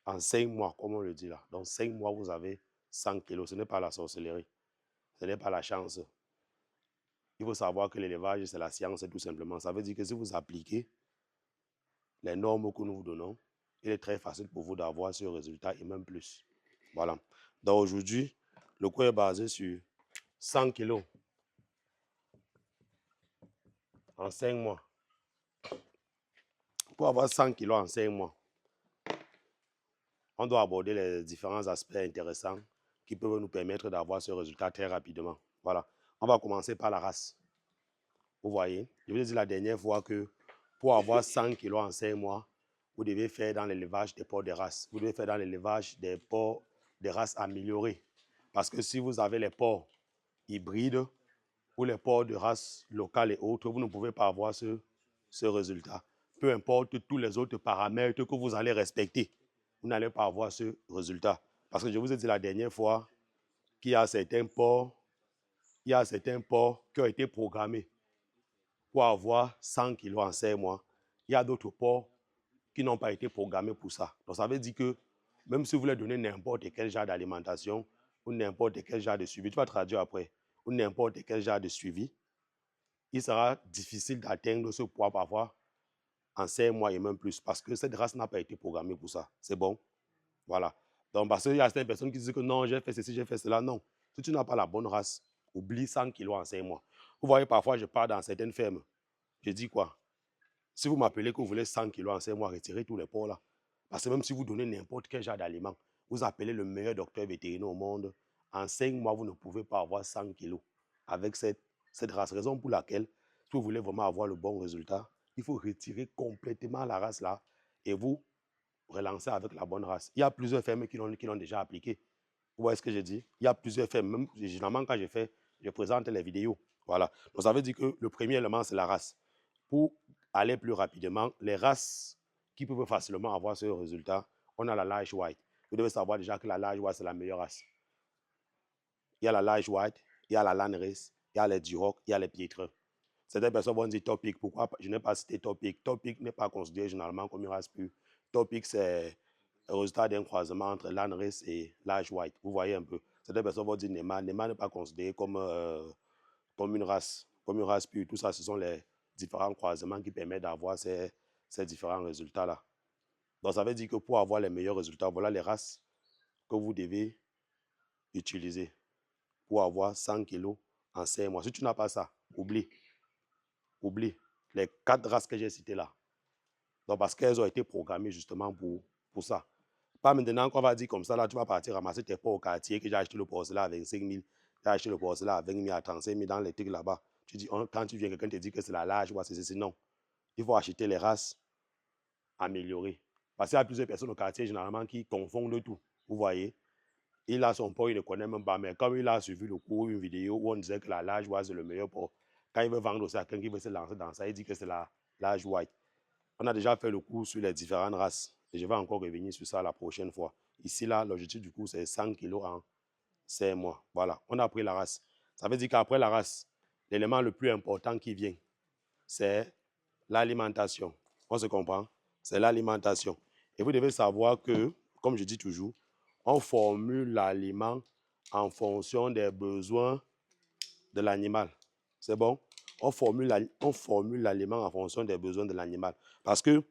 en 5 mois, comme on le dit là. Donc 5 mois, vous avez 100 kilos. Ce n'est pas la sorcellerie. Ce n'est pas la chance. Il faut savoir que l'élevage, c'est la science tout simplement. Ça veut dire que si vous appliquez les normes que nous vous donnons, il est très facile pour vous d'avoir ce résultat et même plus. Voilà. Donc aujourd'hui, le cours est basé sur 100 kilos en 5 mois. Pour avoir 100 kilos en 5 mois, on doit aborder les différents aspects intéressants qui peuvent nous permettre d'avoir ce résultat très rapidement. Voilà. On va commencer par la race. Vous voyez, je vous ai dit la dernière fois que pour avoir 100 kilos en 5 mois, vous devez faire dans l'élevage des porcs de race. Vous devez faire dans l'élevage des porcs de race améliorée. Parce que si vous avez les porcs hybrides ou les porcs de race locale et autres, vous ne pouvez pas avoir ce résultat. Peu importe tous les autres paramètres que vous allez respecter, vous n'allez pas avoir ce résultat. Parce que je vous ai dit la dernière fois qu'il y a certains porcs, qui ont été programmés pour avoir 100 kilos en 5 mois. Il y a d'autres porcs qui n'ont pas été programmés pour ça. Donc ça veut dire que même si vous voulez donner n'importe quel genre d'alimentation ou n'importe quel genre de suivi, tu vas traduire après, ou n'importe quel genre de suivi, il sera difficile d'atteindre ce poids parfois en 5 mois et même plus parce que cette race n'a pas été programmée pour ça. C'est bon? Voilà. Donc parce qu'il y a certaines personnes qui disent que non, j'ai fait ceci, j'ai fait cela. Non. Si tu n'as pas la bonne race, oublie 100 kilos en 5 mois. Vous voyez, parfois, je pars dans certaines fermes. Je dis quoi? Si vous m'appelez que vous voulez 100 kilos en 5 mois, retirez tous les porcs là. Parce que même si vous donnez n'importe quel genre d'aliment, vous appelez le meilleur docteur vétérinaire au monde, en 5 mois, vous ne pouvez pas avoir 100 kilos avec cette race. Raison pour laquelle, si vous voulez vraiment avoir le bon résultat, il faut retirer complètement la race là et vous relancer avec la bonne race. Il y a plusieurs fermes qui l'ont déjà appliqué. Vous voyez ce que je dis? Il y a plusieurs fermes. Même généralement, quand je présente les vidéos. Voilà. Donc, ça veut dire que le premier élément, c'est la race. Pour aller plus rapidement, les races qui peuvent facilement avoir ce résultat, on a la Large White. Vous devez savoir déjà que la Large White, c'est la meilleure race. Il y a la Large White, il y a la Landrace, il y a les Duroc, il y a les Pietreux. Certaines personnes vont dire Topic. Pourquoi je n'ai pas cité Topic? Topic n'est pas considéré généralement comme une race pure. Topic, c'est le résultat d'un croisement entre Landrace et Large White. Vous voyez un peu. Certaines personnes vont dire Nema. Nema n'est pas considéré comme une race pure. Tout ça, ce sont les différents croisements qui permettent d'avoir ces différents résultats-là. Donc, ça veut dire que pour avoir les meilleurs résultats, voilà les races que vous devez utiliser pour avoir 100 kilos en 5 mois. Si tu n'as pas ça, oublie. Oublie les 4 races que j'ai citées là. Donc, parce qu'elles ont été programmées justement pour ça. Pas maintenant qu'on va dire comme ça, là, tu vas partir ramasser tes porcs au quartier que j'ai acheté le porcelat à 25 000, j'ai acheté le porcelat à 20 000, à 35 000 dans les trucs là-bas. Tu dis, quand tu viens, quelqu'un te dit que c'est la Large, ou c'est non. Il faut acheter les races améliorées. Parce qu'il y a plusieurs personnes au quartier, généralement, qui confondent tout. Vous voyez? Il a son porc, il ne connaît même pas, mais comme il a suivi le cours, une vidéo où on disait que la Large, c'est le meilleur porc. Quand il veut vendre ça à quelqu'un qui veut se lancer dans ça, il dit que c'est la Large White. On a déjà fait le cours sur les différentes races. Et je vais encore revenir sur ça la prochaine fois. Ici, là, l'objectif du cours, c'est 100 kilos en 5 mois. Voilà, on a pris la race. Ça veut dire qu'après la race, l'élément le plus important qui vient, c'est l'alimentation. On se comprend? C'est l'alimentation. Et vous devez savoir que, comme je dis toujours, on formule l'aliment en fonction des besoins de l'animal. C'est bon? On formule l'aliment en fonction des besoins de l'animal. Parce que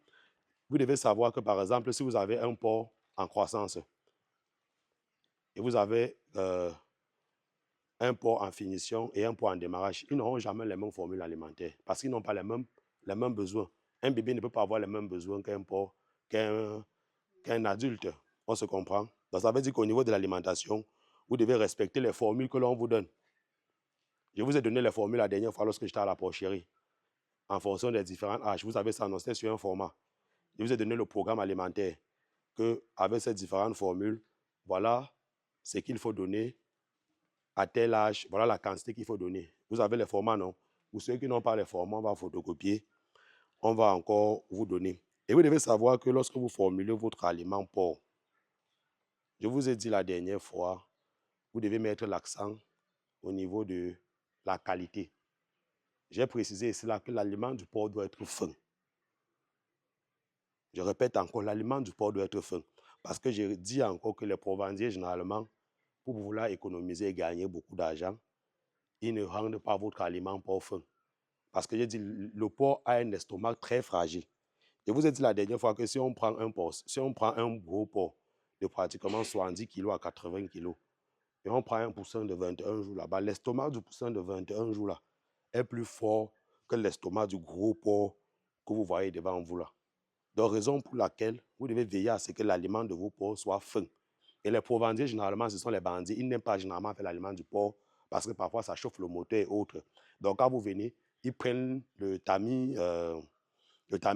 vous devez savoir que, par exemple, si vous avez un porc en croissance et vous avez un porc en finition et un porc en démarrage, ils n'auront jamais les mêmes formules alimentaires parce qu'ils n'ont pas les mêmes besoins. Un bébé ne peut pas avoir les mêmes besoins qu'un porc, qu'un adulte. On se comprend? Donc, ça veut dire qu'au niveau de l'alimentation, vous devez respecter les formules que l'on vous donne. Je vous ai donné les formules la dernière fois lorsque j'étais à la porcherie. En fonction des différents âges, vous avez ça annoncé sur un format. Je vous ai donné le programme alimentaire qu'avec ces différentes formules, voilà ce qu'il faut donner à tel âge, voilà la quantité qu'il faut donner. Vous avez les formats, non? Pour ceux qui n'ont pas les formats, on va photocopier, on va encore vous donner. Et vous devez savoir que lorsque vous formulez votre aliment porc, je vous ai dit la dernière fois, vous devez mettre l'accent au niveau de la qualité. J'ai précisé ici là que l'aliment du porc doit être fin. Je répète encore, l'aliment du porc doit être fin. Parce que je dis encore que les provendiers, généralement, pour vouloir économiser et gagner beaucoup d'argent, ils ne rendent pas votre aliment porc fin. Parce que j'ai dit, le porc a un estomac très fragile. Je vous ai dit la dernière fois que si on prend un gros porc de pratiquement 70 kg à 80 kg, et on prend un poussin de 21 jours là-bas, l'estomac du poussin de 21 jours là est plus fort que l'estomac du gros porc que vous voyez devant vous là. Donc, raison pour laquelle vous devez veiller à ce que l'aliment de vos porcs soit fin. Et les provendiers, généralement, ce sont les bandits. Ils n'aiment pas généralement faire l'aliment du porc parce que parfois, ça chauffe le moteur et autres. Donc, quand vous venez, ils prennent le tamis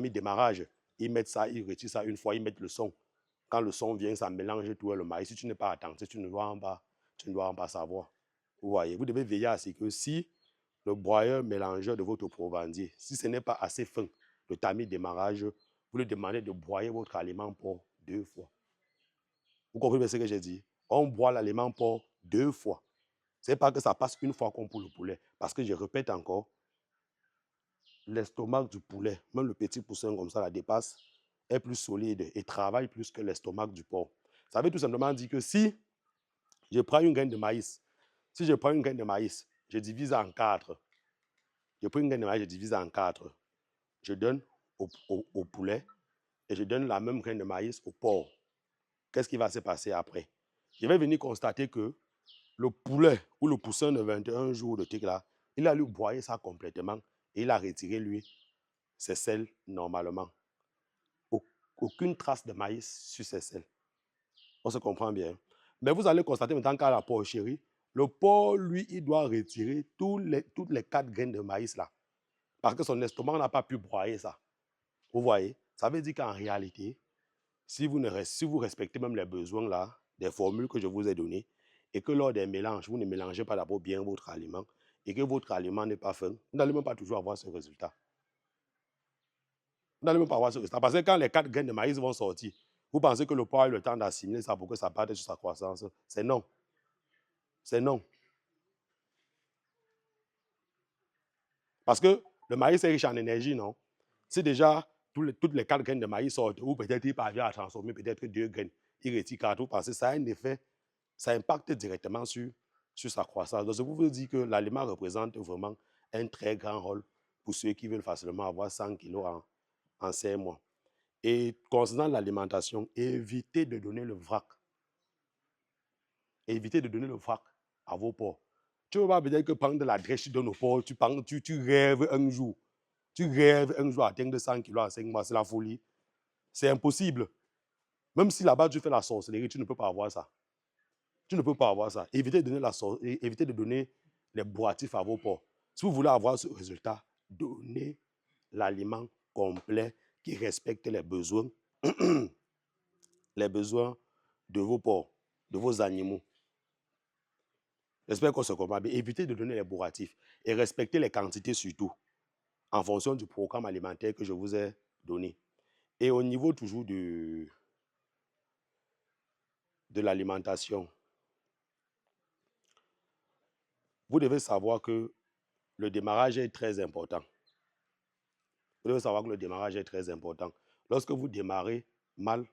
démarrage. Ils mettent ça, ils retirent ça une fois, ils mettent le son. Quand le son vient, ça mélange tout le maïs. Si tu n'es pas attentif, tu ne dois pas savoir. Vous voyez, vous devez veiller à ce que si le broyeur mélangeur de votre provendier, si ce n'est pas assez fin, le tamis démarrage, vous lui demandez de broyer votre aliment porc 2 fois. Vous comprenez ce que j'ai dit? On broie l'aliment porc 2 fois. Ce n'est pas que ça passe une fois comme pour le poulet. Parce que je répète encore, l'estomac du poulet, même le petit poussin comme ça, la dépasse, est plus solide et travaille plus que l'estomac du porc. Ça veut tout simplement dire que si je prends une graine de maïs, je divise en 4. Je prends une graine de maïs, je divise en 4. Je donne au poulet et je donne la même graine de maïs au porc. Qu'est-ce qui va se passer après? Je vais venir constater que le poulet ou le poussin de 21 jours de tic là, il a lui broyer ça complètement et il a retiré lui ses sels normalement. Aucune trace de maïs sur ses selles. On se comprend bien. Mais vous allez constater maintenant qu'à la porcherie, le porc, lui, il doit retirer toutes les 4 graines de maïs là. Parce que son estomac n'a pas pu broyer ça. Vous voyez? Ça veut dire qu'en réalité, si vous respectez même les besoins là, des formules que je vous ai données, et que lors des mélanges, vous ne mélangez pas d'abord bien votre aliment, et que votre aliment n'est pas fin, vous n'allez même pas toujours avoir ce résultat. Vous n'allez même pas avoir ce résultat. Parce que quand les 4 graines de maïs vont sortir, vous pensez que le porc a eu le temps d'assimiler ça pour que ça parte sur sa croissance. C'est non. C'est non. Parce que le maïs est riche en énergie, non? Si déjà toutes les 4 graines de maïs sortent, ou peut-être il parvient à transformer peut-être 2 graines, il retire 4, vous pensez que ça a un effet, ça impacte directement sur sa croissance. Donc, je vous dis que l'aliment représente vraiment un très grand rôle pour ceux qui veulent facilement avoir 100 kilos en 5 mois. Et concernant l'alimentation, évitez de donner le vrac. Évitez de donner le vrac à vos porcs. Tu ne veux pas peut-être que prendre de la drèche, tu donnes aux porcs, tu rêves un jour. Tu rêves un jour atteindre 100 kilos en 5 mois, c'est la folie. C'est impossible. Même si là-bas tu fais la sorcellerie, tu ne peux pas avoir ça. Tu ne peux pas avoir ça. Évitez de donner les bourratifs à vos porcs. Si vous voulez avoir ce résultat, donnez l'aliment complet qui respecte les besoins, les besoins de vos porcs, de vos animaux. J'espère qu'on se comprend bien. Évitez de donner les bourratifs et respectez les quantités surtout, en fonction du programme alimentaire que je vous ai donné. Et au niveau toujours de l'alimentation, vous devez savoir que le démarrage est très important. Vous devez savoir que le démarrage est très important. Lorsque vous démarrez mal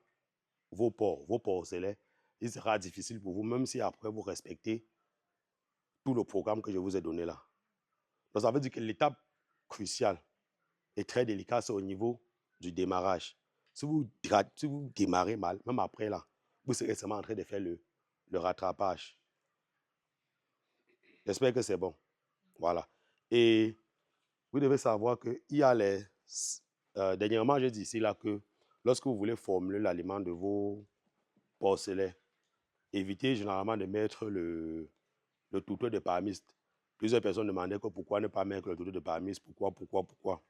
vos porcelets, il sera difficile pour vous, même si après vous respectez tout le programme que je vous ai donné là. Donc ça veut dire que l'étape cruciale et très délicate, c'est au niveau du démarrage. Si vous démarrez mal, même après là, vous serez seulement en train de faire le rattrapage. J'espère que c'est bon. Voilà. Et vous devez savoir qu'il y a les... dernièrement, j'ai dit ici là que lorsque vous voulez formuler l'aliment de vos porcelets, évitez généralement de mettre le toutou de palmiste. Plusieurs personnes demandaient que pourquoi ne pas mettre le toutou de palmiste, pourquoi.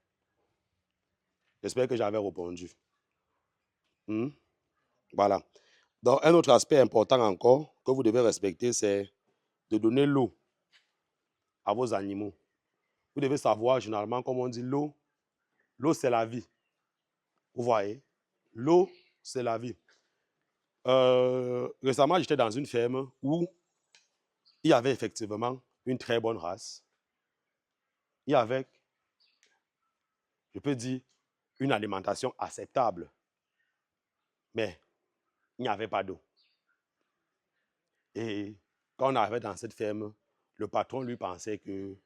J'espère que j'avais répondu. Voilà. Donc, un autre aspect important encore que vous devez respecter, c'est de donner l'eau à vos animaux. Vous devez savoir, généralement, comme on dit, l'eau, c'est la vie. Vous voyez? L'eau, c'est la vie. Récemment, j'étais dans une ferme où il y avait effectivement une très bonne race. Il y avait, je peux dire, une alimentation acceptable. Mais il n'y avait pas d'eau. Et quand on arrivait dans cette ferme, le patron lui pensait que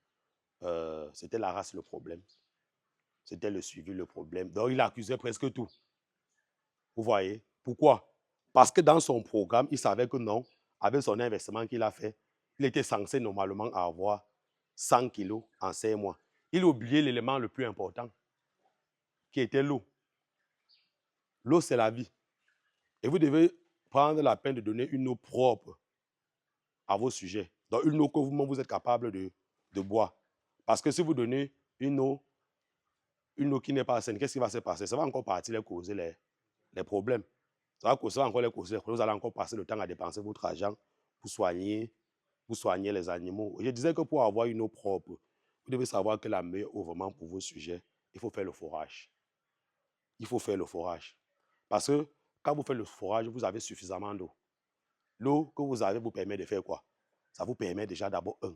c'était la race le problème. C'était le suivi le problème. Donc, il accusait presque tout. Vous voyez? Pourquoi? Parce que dans son programme, il savait que non, avec son investissement qu'il a fait, il était censé normalement avoir 100 kilos en 5 mois. Il oubliait l'élément le plus important, qui était l'eau. L'eau, c'est la vie. Et vous devez prendre la peine de donner une eau propre à vos sujets. Donc, une eau que vous êtes capable de boire. Parce que si vous donnez une eau qui n'est pas saine, qu'est-ce qui va se passer? Ça va encore partir les causer les problèmes. Ça va causer encore les causer. Vous allez encore passer le temps à dépenser votre argent pour soigner les animaux. Je disais que pour avoir une eau propre, vous devez savoir que la meilleure eau vraiment pour vos sujets, il faut faire le forage. Il faut faire le forage. Parce que quand vous faites le forage, vous avez suffisamment d'eau. L'eau que vous avez vous permet de faire quoi? Ça vous permet déjà d'abord,